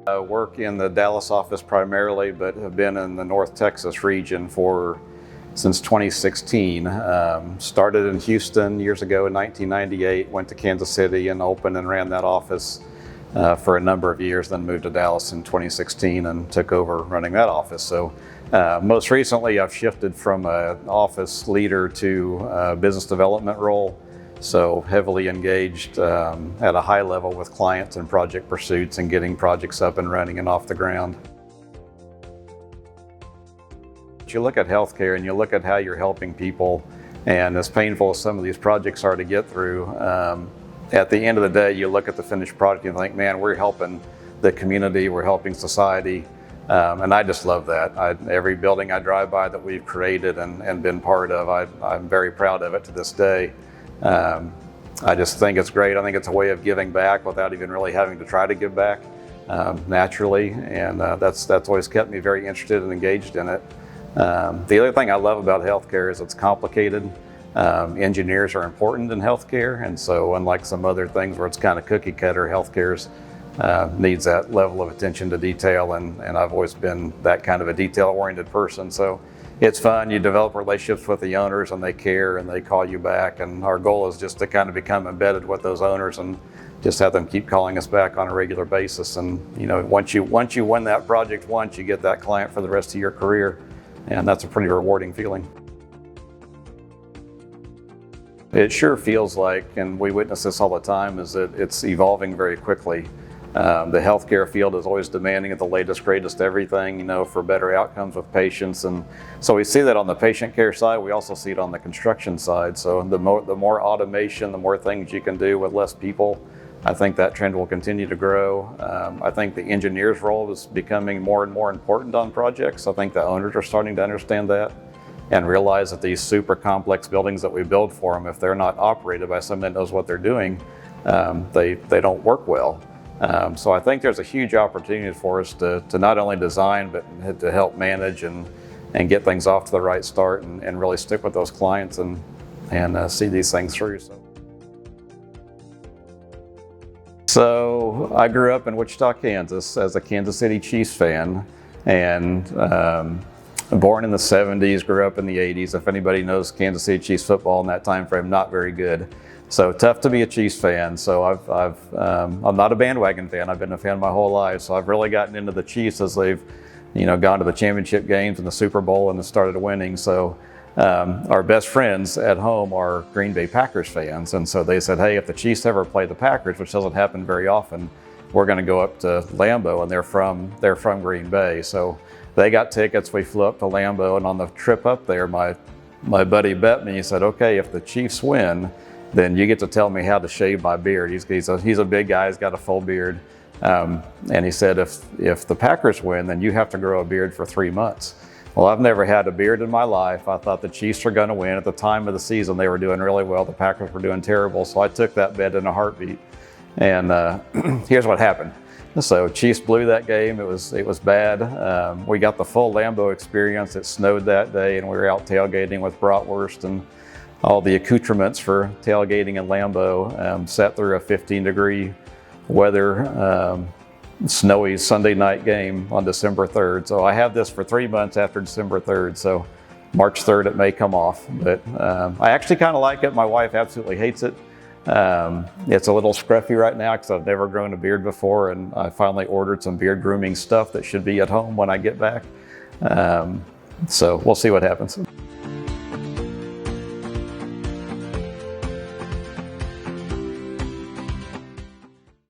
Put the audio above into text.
I work in the Dallas office primarily, but have been in the North Texas region since 2016. Started in Houston years ago in 1998, went to Kansas City and opened and ran that office for a number of years, then moved to Dallas in 2016 and took over running that office. So most recently I've shifted from an office leader to a business development role. So heavily engaged at a high level with clients and project pursuits and getting projects up and running and off the ground. You look at healthcare and you look at how you're helping people, and as painful as some of these projects are to get through, at the end of the day you look at the finished product and you think, man, we're helping the community, we're helping society, and I just love that. Every building I drive by that we've created and been part of, I'm very proud of it to this day. I just think it's great. I think it's a way of giving back without even really having to try to give back naturally, and that's always kept me very interested and engaged in it. The other thing I love about healthcare is it's complicated. Engineers are important in healthcare, and so unlike some other things where it's kind of cookie cutter, healthcare needs that level of attention to detail, and I've always been that kind of a detail-oriented person. So it's fun. You develop relationships with the owners and they care and they call you back, and our goal is just to kind of become embedded with those owners and just have them keep calling us back on a regular basis. And you know, once you win that project once, you get that client for the rest of your career, and that's a pretty rewarding feeling. It sure feels like, and we witness this all the time, is that it's evolving very quickly. The healthcare field is always demanding the latest, greatest everything, you know, for better outcomes with patients. And so we see that on the patient care side. We also see it on the construction side. So the more automation, the more things you can do with less people, I think that trend will continue to grow. I think the engineer's role is becoming more and more important on projects. I think the owners are starting to understand that and realize that these super complex buildings that we build for them, if they're not operated by someone that knows what they're doing, they don't work well. So I think there's a huge opportunity for us to not only design, but to help manage and get things off to the right start and really stick with those clients and see these things through. So I grew up in Wichita, Kansas as a Kansas City Chiefs fan, and born in the 70s, grew up in the 80s. If anybody knows Kansas City Chiefs football in that time frame, not very good. So tough to be a Chiefs fan. So I'm not a bandwagon fan. I've been a fan my whole life. So I've really gotten into the Chiefs as they've, you know, gone to the championship games and the Super Bowl and started winning. So our best friends at home are Green Bay Packers fans. And so they said, hey, if the Chiefs ever play the Packers, which doesn't happen very often, we're going to go up to Lambeau, and they're from Green Bay. So they got tickets. We flew up to Lambeau, and on the trip up there, my buddy bet me. He said, okay, if the Chiefs win, then you get to tell me how to shave my beard. He's a big guy, he's got a full beard. And he said, if the Packers win, then you have to grow a beard for 3 months. Well, I've never had a beard in my life. I thought the Chiefs were going to win. At the time of the season, they were doing really well. The Packers were doing terrible. So I took that bet in a heartbeat. And here's what happened. So Chiefs blew that game. It was bad. We got the full Lambeau experience. It snowed that day, and we were out tailgating with bratwurst and all the accoutrements for tailgating in Lambeau. Sat through a 15-degree weather, snowy Sunday night game on December 3rd. So I have this for 3 months after December 3rd. So March 3rd, it may come off, but I actually kind of like it. My wife absolutely hates it. It's a little scruffy right now because I've never grown a beard before, and I finally ordered some beard grooming stuff that should be at home when I get back. So we'll see what happens.